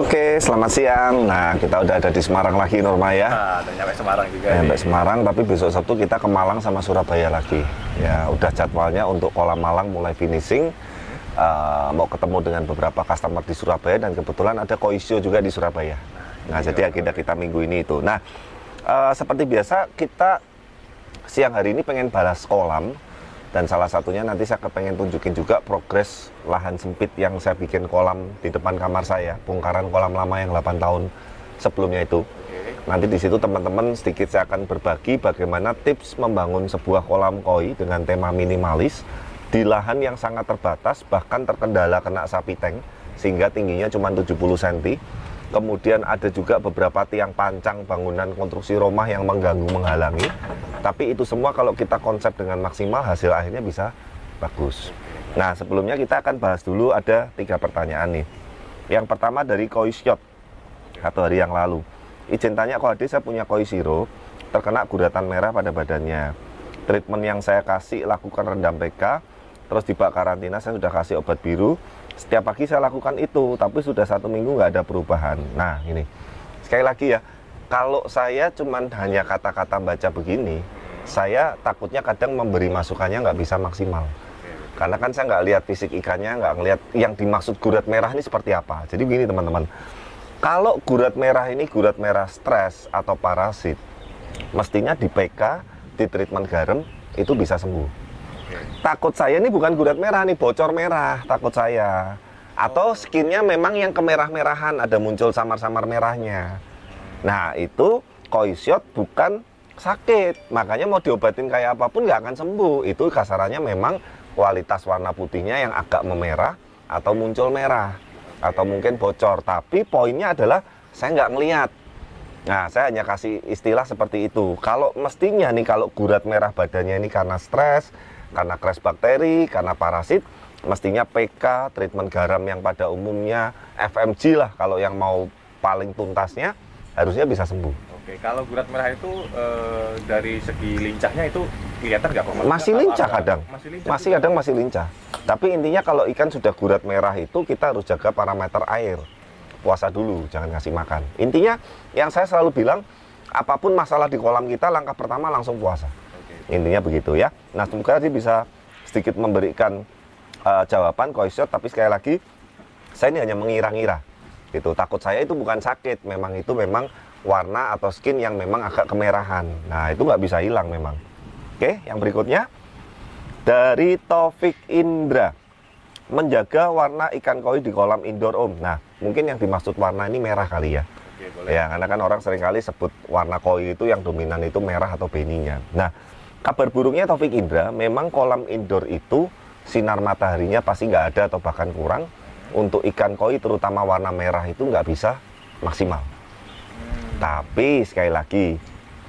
Oke, selamat siang. Nah, kita udah ada di Semarang lagi, Norma ya. Nah, udah nyampe Semarang juga Nyampe nih. Semarang, tapi besok Sabtu kita ke Malang sama Surabaya lagi. Ya, udah jadwalnya untuk kolam Malang mulai finishing. Mau ketemu dengan beberapa customer di Surabaya dan kebetulan ada Koisyo juga di Surabaya. Nah, jadi agenda kita minggu ini itu. Nah, seperti biasa kita siang hari ini pengen balas kolam. Dan salah satunya nanti saya pengen tunjukin juga progres lahan sempit yang saya bikin kolam di depan kamar saya, bongkaran kolam lama yang 8 tahun sebelumnya itu. Nanti di situ teman-teman sedikit saya akan berbagi bagaimana tips membangun sebuah kolam koi dengan tema minimalis di lahan yang sangat terbatas, bahkan terkendala kena sapi tank sehingga tingginya cuma 70 cm. Kemudian ada juga beberapa tiang pancang bangunan konstruksi rumah yang mengganggu, menghalangi. Tapi itu semua kalau kita konsep dengan maksimal, hasil akhirnya bisa bagus. Nah, sebelumnya kita akan bahas dulu ada 3 pertanyaan nih. Yang pertama dari Koi Shot atau hari yang lalu. Izin tanya, kok adik saya punya Koi Zero terkena guratan merah pada badannya. Treatment yang saya kasih lakukan rendam PK, terus di bak karantina saya sudah kasih obat biru. Setiap pagi saya lakukan itu, tapi sudah 1 minggu nggak ada perubahan. Nah, ini sekali lagi ya, kalau saya cuman hanya kata-kata baca begini, saya takutnya kadang memberi masukannya nggak bisa maksimal. Karena kan saya nggak lihat fisik ikannya, nggak ngelihat yang dimaksud gurat merah ini seperti apa. Jadi begini teman-teman, kalau gurat merah ini gurat merah stres atau parasit, mestinya di PK, di treatment garam, itu bisa sembuh. Takut saya ini bukan gurat merah nih, bocor merah takut saya. Atau skinnya memang yang kemerah-merahan, ada muncul samar-samar merahnya. Nah, itu Koi Shot bukan sakit, makanya mau diobatin kayak apapun nggak akan sembuh. Itu kasarannya memang kualitas warna putihnya yang agak memerah atau muncul merah atau mungkin bocor. Tapi poinnya adalah saya nggak ngelihat. Nah, saya hanya kasih istilah seperti itu. Kalau mestinya nih, kalau gurat merah badannya ini karena stres, karena crash bakteri, karena parasit, mestinya PK, treatment garam yang pada umumnya FMG lah kalau yang mau paling tuntasnya, harusnya bisa sembuh. Oke, kalau gurat merah itu dari segi lincahnya itu kelihatan nggak Pak? Masih lincah kadang, Masih kadang masih lincah. Tapi intinya kalau ikan sudah gurat merah itu kita harus jaga parameter air. Puasa dulu, jangan ngasih makan. Intinya yang saya selalu bilang, apapun masalah di kolam kita, langkah pertama langsung puasa. Intinya begitu ya. Nah, semoga dia bisa sedikit memberikan jawaban Koi Shot, tapi sekali lagi saya ini hanya mengira-ngira gitu. Takut saya itu bukan sakit, memang warna atau skin yang memang agak kemerahan. Nah, itu nggak bisa hilang memang. Oke, yang berikutnya dari Taufik Indra, menjaga warna ikan koi di kolam indoor Om. Nah, mungkin yang dimaksud warna ini merah kali ya. Oke, boleh. Ya, karena kan orang seringkali sebut warna koi itu yang dominan itu merah atau beninya. Nah, kabar buruknya Taufik Indra, memang kolam indoor itu sinar mataharinya pasti nggak ada atau bahkan kurang. Untuk ikan koi terutama warna merah itu nggak bisa maksimal. Tapi sekali lagi,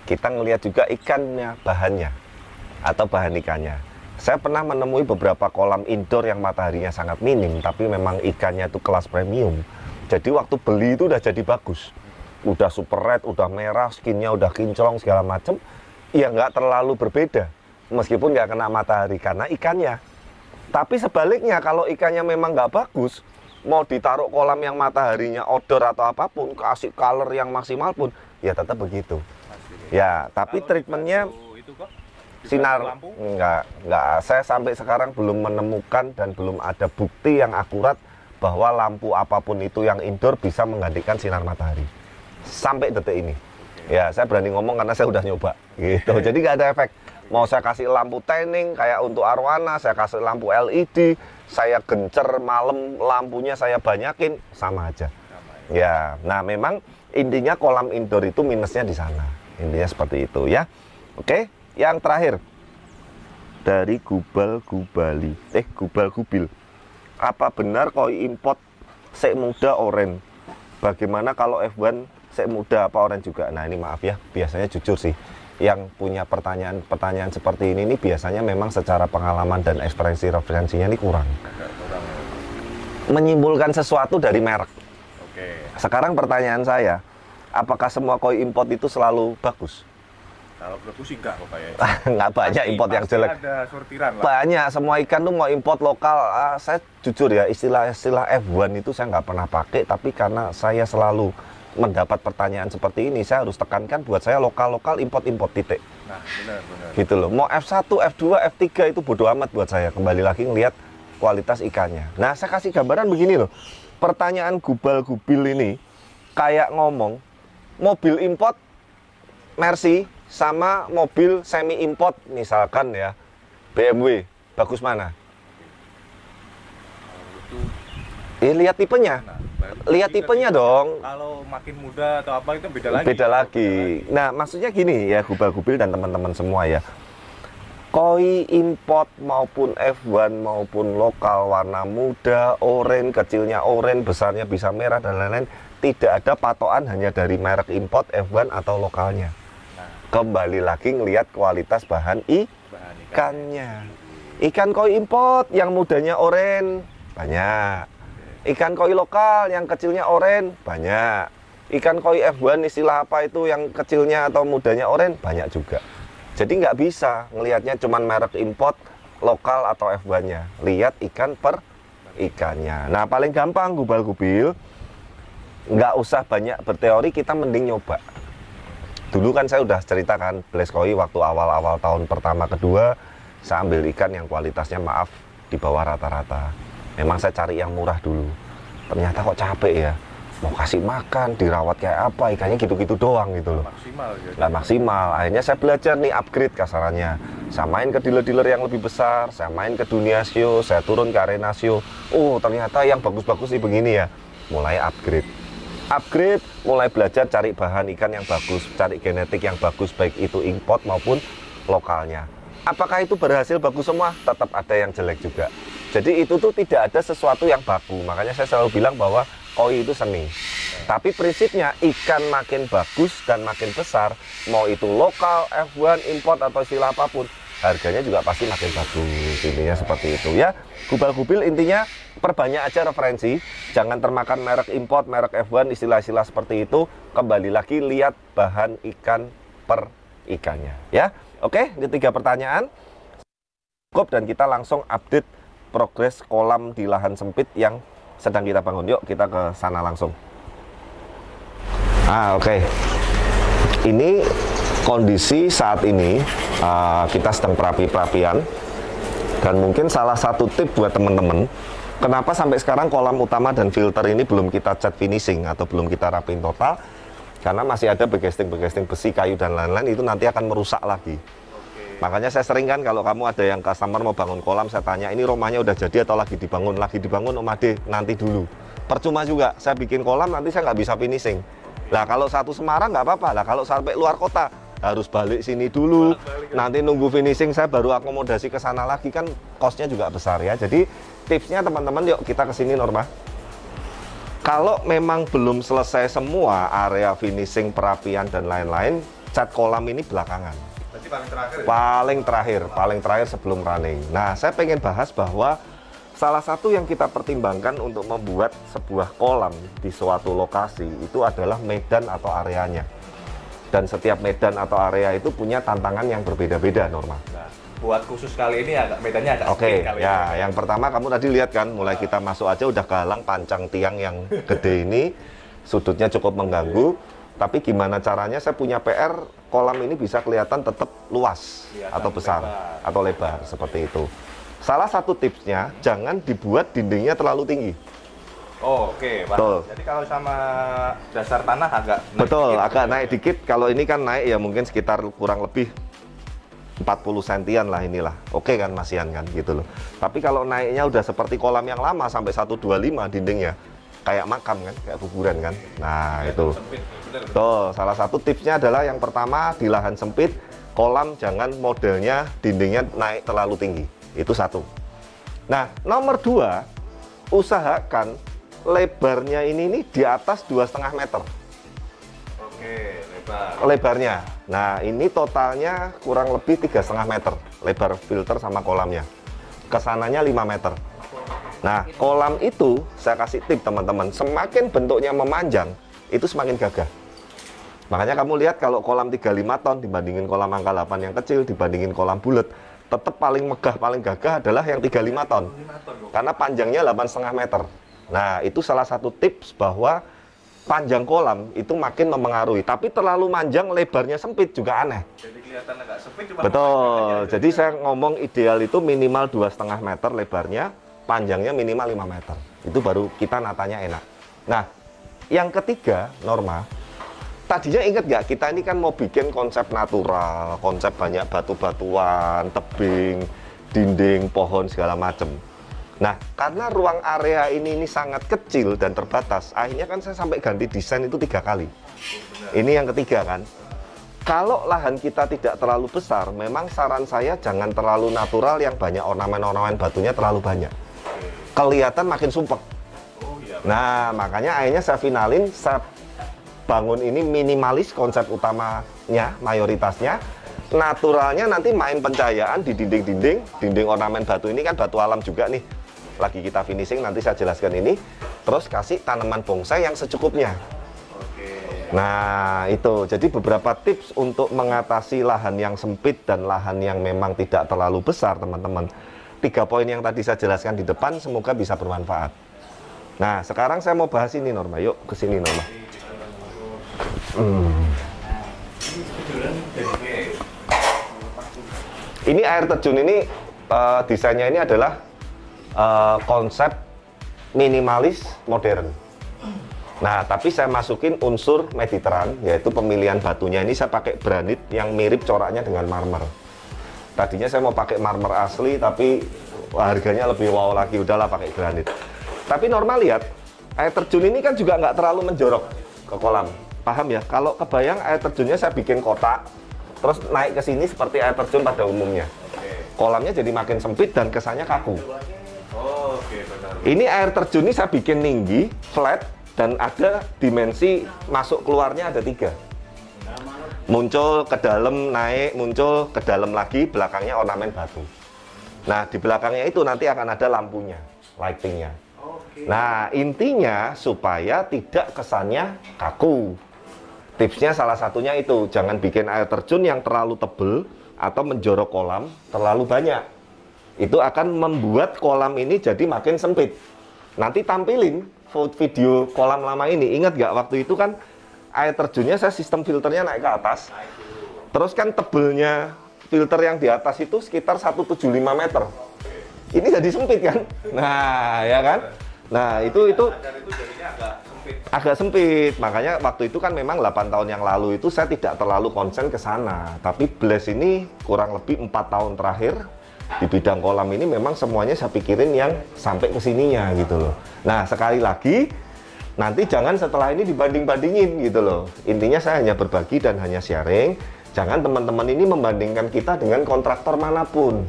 kita ngelihat juga ikannya, bahannya atau bahan ikannya. Saya pernah menemui beberapa kolam indoor yang mataharinya sangat minim, tapi memang ikannya itu kelas premium. Jadi waktu beli itu udah jadi bagus. Udah super red, udah merah, skinnya udah kinclong segala macem. Ya nggak terlalu berbeda, meskipun nggak kena matahari karena ikannya. Tapi sebaliknya kalau ikannya memang nggak bagus, mau ditaruh kolam yang mataharinya outdoor atau apapun, kasih color yang maksimal pun, ya tetap begitu. Ya, tapi treatmentnya itu kok sinar nggak. Saya sampai sekarang belum menemukan dan belum ada bukti yang akurat bahwa lampu apapun itu yang indoor bisa menggantikan sinar matahari sampai detik ini. Ya, saya berani ngomong karena saya udah nyoba gitu. Jadi nggak ada efek. Mau saya kasih lampu tanning kayak untuk arwana, saya kasih lampu LED, saya gencer malam lampunya saya banyakin, sama aja. Ya, nah memang intinya kolam indoor itu minusnya di sana. Intinya seperti itu ya. Oke, yang terakhir dari Gubal Gubil. Apa benar koi import sek muda oren? Bagaimana kalau F1 sek muda apa oren juga? Nah, ini maaf ya, biasanya jujur sih, yang punya pertanyaan seperti ini biasanya memang secara pengalaman dan referensinya ini kurang. Menyimpulkan sesuatu dari merek. Sekarang pertanyaan saya, apakah semua koi import itu selalu bagus? Kalau Brebes sih enggak kok kayaknya. Nggak banyak import yang Pasti jelek. ada sortiran lah. Banyak, semua ikan tuh mau import lokal. Saya jujur ya, istilah-istilah F1 itu saya nggak pernah pakai, tapi karena saya selalu mendapat pertanyaan seperti ini, saya harus tekankan buat saya lokal-lokal, import-import, titik. Nah, benar. Gitu loh. Mau F1, F2, F3 itu bodo amat buat saya. Kembali lagi ngelihat kualitas ikannya. Nah, saya kasih gambaran begini loh. Pertanyaan gubal-gubil ini kayak ngomong mobil import Mercy sama mobil semi import misalkan ya BMW, bagus mana? Kalau itu Lihat tipenya. nah, Lihat bisa tipenya sih. dong. Kalau makin muda atau apa itu beda lagi. Beda lagi. Nah, maksudnya gini ya, gubal-gubil dan teman-teman semua ya. Koi import maupun F1 maupun lokal warna muda, oranye, kecilnya oranye, besarnya bisa merah dan lain-lain, tidak ada patokan hanya dari merek import F1 atau lokalnya. Nah, Kembali lagi ngelihat kualitas bahan bahan ikan. ikannya. Ikan koi import yang mudanya oranye banyak. Ikan koi lokal yang kecilnya oranye banyak. Ikan koi F1 istilah apa itu yang kecilnya atau mudanya oranye banyak juga. Jadi nggak bisa ngelihatnya cuman merek import lokal atau F1-nya. Lihat ikan per ikannya. Nah, paling gampang gubal-gubil, nggak usah banyak berteori, kita mending nyoba. Dulu kan saya udah ceritakan Blaze Koi waktu awal-awal tahun pertama kedua, saya ambil ikan yang kualitasnya maaf di bawah rata-rata. Memang saya cari yang murah dulu. Ternyata kok capek ya. Mau kasih makan, dirawat kayak apa, ikannya gitu-gitu doang gitu loh. Maksimal gitu. Nggak maksimal. Akhirnya saya belajar nih, upgrade kasarannya. Saya main ke dealer-dealer yang lebih besar, saya main ke Dunia Show, saya turun ke Arena Show. Oh, ternyata yang bagus-bagus sih begini ya. Mulai upgrade. Upgrade, mulai belajar cari bahan ikan yang bagus, cari genetik yang bagus, baik itu import maupun lokalnya. Apakah itu berhasil bagus semua? Tetap ada yang jelek juga. Jadi itu tuh tidak ada sesuatu yang baku. Makanya saya selalu bilang bahwa koi itu seni. Tapi prinsipnya ikan makin bagus dan makin besar, mau itu lokal, F1, import atau istilah apapun, harganya juga pasti makin bagus. Intinya seperti itu ya. Gubal-gubil intinya perbanyak aja referensi, jangan termakan merek import, merek F1, istilah-istilah seperti itu. Kembali lagi lihat bahan ikan per ikannya ya. Oke, ini 3 pertanyaan. Cukup dan kita langsung update progres kolam di lahan sempit yang sedang kita bangun. Yuk kita ke sana langsung. Oke. Ini kondisi saat ini kita sedang perapian, dan mungkin salah satu tip buat teman-teman, kenapa sampai sekarang kolam utama dan filter ini belum kita cat finishing atau belum kita rapiin total, karena masih ada begesting besi, kayu dan lain-lain, itu nanti akan merusak lagi. Makanya saya sering kan kalau kamu ada yang customer mau bangun kolam, saya tanya ini rumahnya udah jadi atau lagi dibangun? Lagi dibangun Om Ade, nanti dulu. Percuma juga, saya bikin kolam nanti saya nggak bisa finishing. Lah kalau satu Semarang nggak apa-apa, lah kalau sampai luar kota harus balik sini dulu, nanti nunggu finishing saya baru akomodasi ke sana lagi, kan costnya juga besar ya. Jadi tipsnya teman-teman, yuk kita ke sini Norma. Kalau memang belum selesai semua area finishing, perapian dan lain-lain, cat kolam ini belakangan. Paling terakhir sebelum running. Nah, saya pengen bahas bahwa salah satu yang kita pertimbangkan untuk membuat sebuah kolam di suatu lokasi itu adalah medan atau areanya. Dan setiap medan atau area itu punya tantangan yang berbeda-beda, Norma. Nah, buat khusus kali ini medannya agak Oke, kali ya, ini. yang pertama kamu tadi lihat kan, mulai kita masuk aja udah galang pancang tiang yang gede ini, sudutnya cukup mengganggu. Tapi gimana caranya saya punya PR, kolam ini bisa kelihatan tetap luas atau besar atau lebar seperti itu. Salah satu tipsnya, jangan dibuat dindingnya terlalu tinggi. Oh, oke, Betul. Jadi kalau sama dasar tanah agak naik Betul, dikit, agak naik dikit. Kalau ini kan naik ya mungkin sekitar kurang lebih 40 sentian lah inilah. Oke kan masihan kan gitu loh. Tapi kalau naiknya udah seperti kolam yang lama sampai 125 dindingnya, kayak makam kan, kayak kuburan kan. Nah, itu. Sempit, bener. Tuh, salah satu tipsnya adalah yang pertama, di lahan sempit, kolam jangan modelnya dindingnya naik terlalu tinggi. Itu satu. Nah, nomor 2, usahakan lebarnya ini di atas 2,5 meter. Oke, lebar. Lebarnya. Nah, ini totalnya kurang lebih 3,5 meter lebar filter sama kolamnya. Kesananya 5 meter. Nah, kolam itu saya kasih tip teman-teman, semakin bentuknya memanjang, itu semakin gagah. Makanya kamu lihat kalau kolam 35 ton dibandingin kolam angka 8 yang kecil, dibandingin kolam bulat, tetap paling megah, paling gagah adalah yang 35 ton. Karena panjangnya 8,5 meter. Nah, itu salah satu tips bahwa panjang kolam itu makin memengaruhi. Tapi terlalu panjang, lebarnya sempit juga aneh. Jadi kelihatan agak sempit, cuma betul. Jadi saya ngomong ideal itu minimal 2,5 meter lebarnya, panjangnya minimal 5 meter. Itu baru kita natanya enak. Nah, yang ketiga, Norma, tadinya ingat nggak, kita ini kan mau bikin konsep natural, konsep banyak batu-batuan, tebing, dinding, pohon, segala macam. Nah, karena ruang area ini sangat kecil dan terbatas, akhirnya kan saya sampai ganti desain itu 3 kali. Ini yang ketiga kan. Kalau lahan kita tidak terlalu besar, memang saran saya jangan terlalu natural yang banyak ornamen-ornamen batunya terlalu banyak. Kelihatan makin sumpek. Nah, makanya akhirnya saya finalin, saya bangun ini minimalis konsep utamanya, mayoritasnya. Naturalnya nanti main pencahayaan di dinding-dinding, dinding ornamen batu ini kan batu alam juga nih. Lagi kita finishing, nanti saya jelaskan ini. Terus kasih tanaman bonsai yang secukupnya. Nah, itu. Jadi beberapa tips untuk mengatasi lahan yang sempit dan lahan yang memang tidak terlalu besar, teman-teman. 3 poin yang tadi saya jelaskan di depan, semoga bisa bermanfaat. Nah, sekarang saya mau bahas ini, Norma. Yuk, ke sini, Norma. Ini air terjun ini, desainnya ini adalah konsep minimalis modern. Nah, tapi saya masukin unsur mediterran, yaitu pemilihan batunya ini saya pakai granit yang mirip coraknya dengan marmer. Tadinya saya mau pakai marmer asli, tapi harganya lebih wow lagi, udahlah pakai granit. Tapi Norma lihat, air terjun ini kan juga nggak terlalu menjorok ke kolam. Paham ya? Kalau kebayang air terjunnya saya bikin kotak, terus naik ke sini seperti air terjun pada umumnya. Kolamnya jadi makin sempit dan kesannya kaku. Benar. Ini air terjun ini saya bikin tinggi, flat, dan ada dimensi masuk keluarnya ada 3. Muncul ke dalam, naik, muncul ke dalam lagi, belakangnya ornamen batu. Nah, di belakangnya itu nanti akan ada lampunya, lightingnya. Nah, intinya supaya tidak kesannya kaku. Tipsnya salah satunya itu, jangan bikin air terjun yang terlalu tebel atau menjorok kolam terlalu banyak. Itu akan membuat kolam ini jadi makin sempit. Nanti tampilin video kolam lama ini. Ingat gak waktu itu kan air terjunnya saya sistem filternya naik ke atas. Terus kan tebelnya filter yang di atas itu sekitar 175 meter. Ini jadi sempit kan? Nah, ya kan? Nah, itu agak sempit. Makanya waktu itu kan memang 8 tahun yang lalu itu saya tidak terlalu konsen ke sana. Tapi Blast ini kurang lebih 4 tahun terakhir di bidang kolam ini memang semuanya saya pikirin yang sampai ke sininya gitu loh. Nah, sekali lagi nanti jangan setelah ini dibanding-bandingin gitu loh. Intinya saya hanya berbagi dan hanya sharing. Jangan teman-teman ini membandingkan kita dengan kontraktor manapun.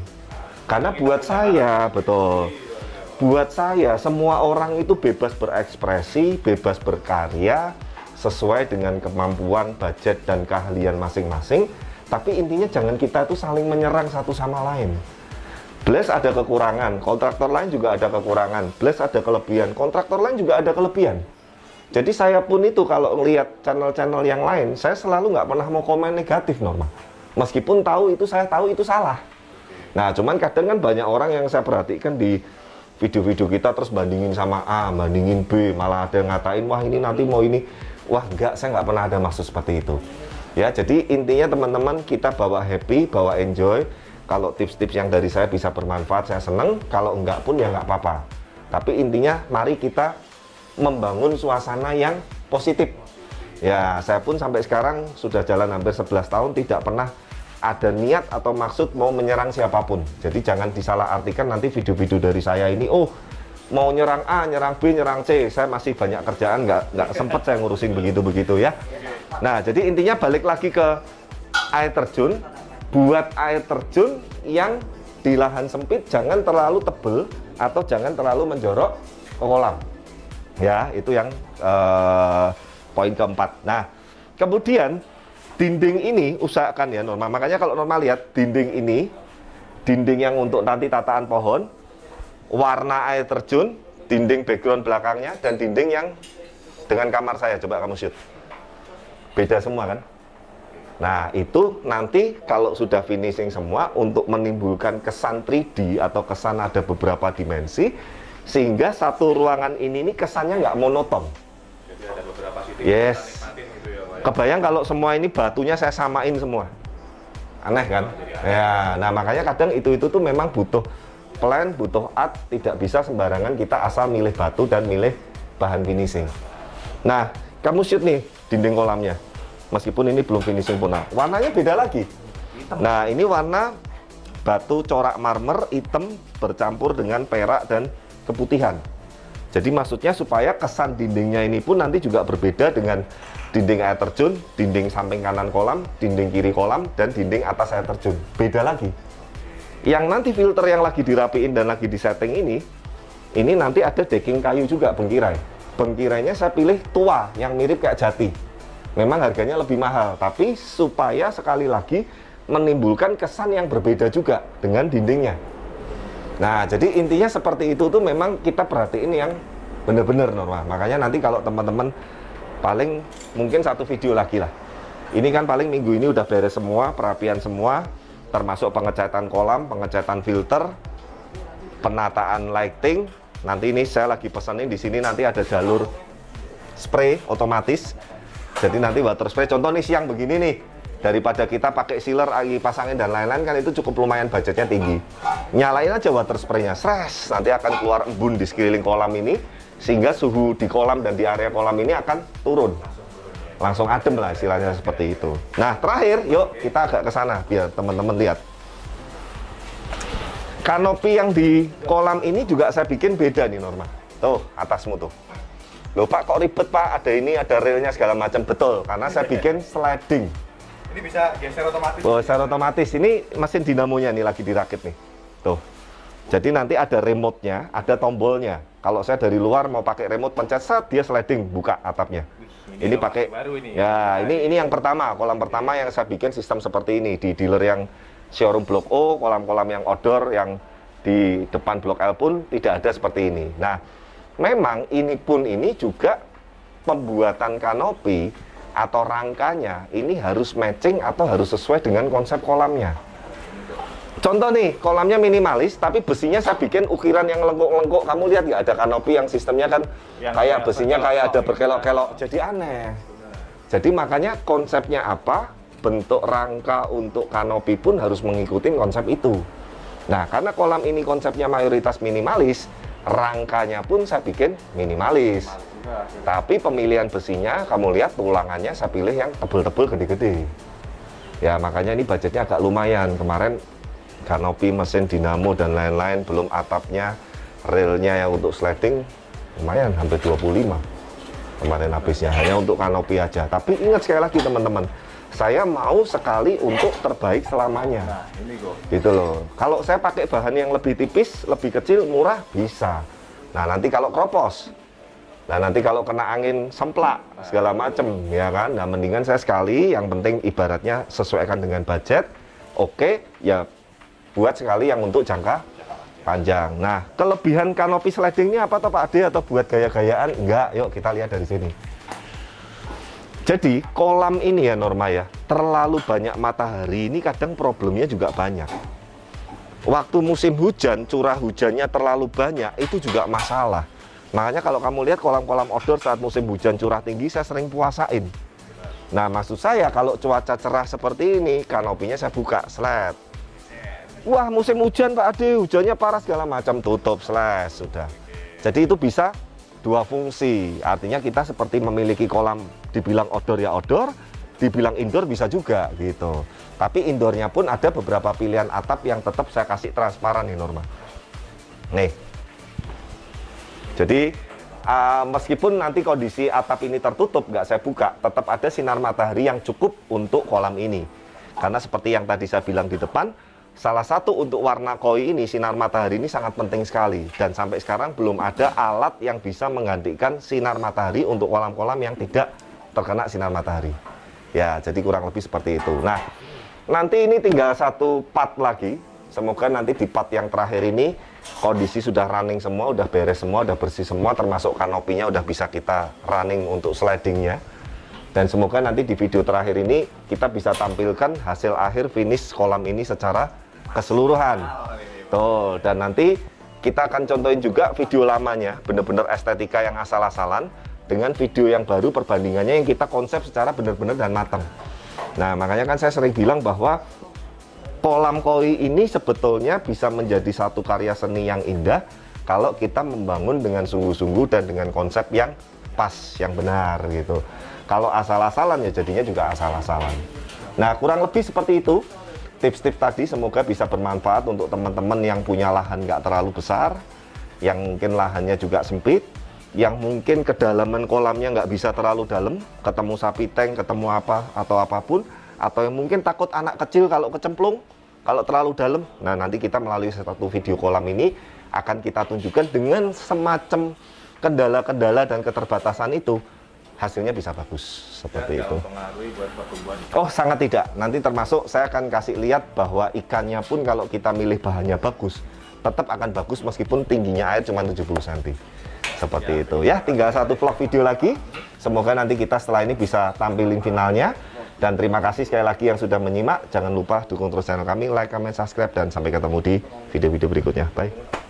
Karena buat saya, betul. Buat saya, semua orang itu bebas berekspresi, bebas berkarya, sesuai dengan kemampuan, budget, dan keahlian masing-masing. Tapi intinya jangan kita itu saling menyerang satu sama lain. Blast ada kekurangan, kontraktor lain juga ada kekurangan. Blast ada kelebihan, kontraktor lain juga ada kelebihan. Jadi saya pun itu kalau lihat channel-channel yang lain, saya selalu nggak pernah mau komen negatif, Norma. Meskipun saya tahu itu salah. Nah, cuman kadang kan banyak orang yang saya perhatikan di video-video kita terus bandingin sama A, bandingin B, malah ada yang ngatain, wah ini nanti mau ini. Wah enggak, saya nggak pernah ada maksud seperti itu. Ya, jadi intinya teman-teman kita bawa happy, bawa enjoy. Kalau tips-tips yang dari saya bisa bermanfaat, saya seneng. Kalau enggak pun ya nggak apa-apa. Tapi intinya mari kita membangun suasana yang positif. Ya, saya pun sampai sekarang sudah jalan hampir 11 tahun tidak pernah ada niat atau maksud mau menyerang siapapun. Jadi jangan disalahartikan nanti video-video dari saya ini, oh mau nyerang A, nyerang B, nyerang C. Saya masih banyak kerjaan, nggak sempet saya ngurusin begitu-begitu ya. Nah, jadi intinya balik lagi ke air terjun. Buat air terjun yang di lahan sempit jangan terlalu tebel atau jangan terlalu menjorok ke kolam. Ya, itu yang poin keempat. Nah, kemudian dinding ini usahakan ya Norma. Makanya kalau Norma lihat dinding ini, dinding yang untuk nanti tataan pohon, warna air terjun, dinding background belakangnya, dan dinding yang dengan kamar saya. Coba kamu shoot. beda semua kan. Nah itu nanti kalau sudah finishing semua untuk menimbulkan kesan 3D atau kesan ada beberapa dimensi, sehingga satu ruangan ini nih kesannya nggak monoton. Jadi ada beberapa titik Yes. nikmatin gitu ya, Pak, ya. Kebayang kalau semua ini batunya saya samain semua, aneh kan? Ya, nah makanya kadang itu tuh memang butuh plan, butuh art, tidak bisa sembarangan kita asal milih batu dan milih bahan finishing. Nah, kamu shoot nih dinding kolamnya. Meskipun ini belum finishing pun, warnanya beda lagi. Nah, ini warna batu corak marmer hitam bercampur dengan perak dan keputihan. Jadi maksudnya supaya kesan dindingnya ini pun nanti juga berbeda dengan dinding air terjun, dinding samping kanan kolam, dinding kiri kolam, dan dinding atas air terjun. Beda lagi. Yang nanti filter yang lagi dirapiin dan lagi disetting ini nanti ada decking kayu juga, bengkirai. Bengkirainya saya pilih tua yang mirip kayak jati. Memang harganya lebih mahal, tapi supaya sekali lagi menimbulkan kesan yang berbeda juga dengan dindingnya. Nah, jadi intinya seperti itu tuh memang kita perhatiin yang bener-bener normal. Makanya nanti kalau teman-teman paling mungkin satu video lagi lah. Ini kan paling minggu ini udah beres semua, perapian semua, termasuk pengecatan kolam, pengecatan filter, penataan lighting. Nanti ini saya lagi pesenin di sini nanti ada jalur spray otomatis. Jadi nanti water spray, contoh nih siang begini nih, daripada kita pakai sealer, pasangin dan lain-lain kan itu cukup lumayan budgetnya tinggi. Nyalain aja water spraynya, stres, nanti akan keluar embun di sekeliling kolam ini, sehingga suhu di kolam dan di area kolam ini akan turun. Langsung adem lah istilahnya seperti itu. Nah terakhir, yuk kita agak ke sana biar teman-teman lihat. Kanopi yang di kolam ini juga saya bikin beda nih Norma. Tuh, atasmu tuh. Loh Pak, kok ribet Pak? Ada ini, ada railnya segala macam. Betul, karena saya bikin sliding. Ini bisa geser otomatis. Oh, secara otomatis. Ini mesin dinamonya nih lagi dirakit nih. Tuh. Jadi nanti ada remote-nya, ada tombolnya. Kalau saya dari luar mau pakai remote pencet set, dia sliding buka atapnya. Ini pakai baru ini. Ya, ini yang pertama, kolam pertama yang saya bikin sistem seperti ini di dealer yang showroom Blok O, kolam-kolam yang outdoor yang di depan Blok L pun tidak ada seperti ini. Nah, memang ini juga pembuatan kanopi atau rangkanya ini harus matching atau harus sesuai dengan konsep kolamnya. Contoh nih, kolamnya minimalis tapi besinya saya bikin ukiran yang lengkuk-lengkuk. Kamu lihat nggak ada kanopi yang sistemnya kan yang kayak besinya kayak ada berkelok-kelok, jadi aneh. Jadi makanya konsepnya apa, bentuk rangka untuk kanopi pun harus mengikuti konsep itu. Nah, karena kolam ini konsepnya mayoritas minimalis, rangkanya pun saya bikin minimalis. Tapi pemilihan besinya, kamu lihat tulangannya saya pilih yang tebel-tebel gede-gede. Ya makanya ini budgetnya agak lumayan. Kemarin kanopi, mesin dinamo dan lain-lain, belum atapnya, railnya yang untuk sliding lumayan hampir 25 kemarin habisnya hanya untuk kanopi aja. Tapi ingat sekali lagi teman-teman, saya mau sekali untuk terbaik selamanya. Nah, ini kok. Gitu loh. Kalau saya pakai bahan yang lebih tipis, lebih kecil, murah, bisa. Nah, nanti kalau kropos. Nah, nanti kalau kena angin semplak, segala macem, ya kan? Nah, mendingan saya sekali, yang penting ibaratnya sesuaikan dengan budget. Oke, ya buat sekali yang untuk jangka panjang. Nah, kelebihan kanopi sliding ini apa toh Pak Ade, atau buat gaya-gayaan? Enggak, yuk kita lihat dari sini. Jadi kolam ini ya Norma ya, terlalu banyak matahari ini kadang problemnya juga banyak. Waktu musim hujan, curah hujannya terlalu banyak, itu juga masalah. Makanya kalau kamu lihat kolam-kolam outdoor saat musim hujan curah tinggi, saya sering puasain. Nah maksud saya kalau cuaca cerah seperti ini, kanopinya saya buka, slide. Wah musim hujan Pak Ade, hujannya parah segala macam, tutup, slash, sudah. Jadi itu bisa dua fungsi, artinya kita seperti memiliki kolam, dibilang outdoor ya outdoor, dibilang indoor bisa juga gitu. Tapi indoornya pun ada beberapa pilihan atap yang tetap saya kasih transparan nih Norma. Nih, jadi meskipun nanti kondisi atap ini tertutup, nggak saya buka, tetap ada sinar matahari yang cukup untuk kolam ini. Karena seperti yang tadi saya bilang di depan, salah satu untuk warna koi ini, sinar matahari ini sangat penting sekali. Dan sampai sekarang belum ada alat yang bisa menggantikan sinar matahari untuk kolam-kolam yang tidak terkena sinar matahari. Ya, jadi kurang lebih seperti itu. Nah, nanti ini tinggal satu part lagi. Semoga nanti di part yang terakhir ini kondisi sudah running semua, udah beres semua, udah bersih semua, termasuk kanopinya udah bisa kita running untuk slidingnya. Dan semoga nanti di video terakhir ini kita bisa tampilkan hasil akhir finish kolam ini secara keseluruhan. Tuh, dan nanti kita akan contohin juga video lamanya, bener-bener estetika yang asal-asalan dengan video yang baru perbandingannya yang kita konsep secara benar-benar dan matang. Nah, makanya kan saya sering bilang bahwa kolam koi ini sebetulnya bisa menjadi satu karya seni yang indah kalau kita membangun dengan sungguh-sungguh dan dengan konsep yang pas, yang benar gitu. Kalau asal-asalan ya jadinya juga asal-asalan. Nah, kurang lebih seperti itu tips-tips tadi, semoga bisa bermanfaat untuk teman-teman yang punya lahan nggak terlalu besar, yang mungkin lahannya juga sempit, yang mungkin kedalaman kolamnya nggak bisa terlalu dalam, ketemu sapi tank, ketemu apa atau apapun, atau yang mungkin takut anak kecil kalau kecemplung, kalau terlalu dalam. Nah, nanti kita melalui satu video kolam ini akan kita tunjukkan dengan semacam kendala-kendala dan keterbatasan itu, hasilnya bisa bagus seperti itu. Buat pertumbuhan. Oh, sangat tidak. Nanti termasuk saya akan kasih lihat bahwa ikannya pun kalau kita milih bahannya bagus, tetap akan bagus meskipun tingginya air cuma 70 cm. Seperti itu ya. Tinggal satu vlog video lagi. Semoga nanti kita setelah ini bisa tampilin finalnya. Dan terima kasih sekali lagi yang sudah menyimak. Jangan lupa dukung terus channel kami, like, comment, subscribe, dan sampai ketemu di video-video berikutnya. Bye.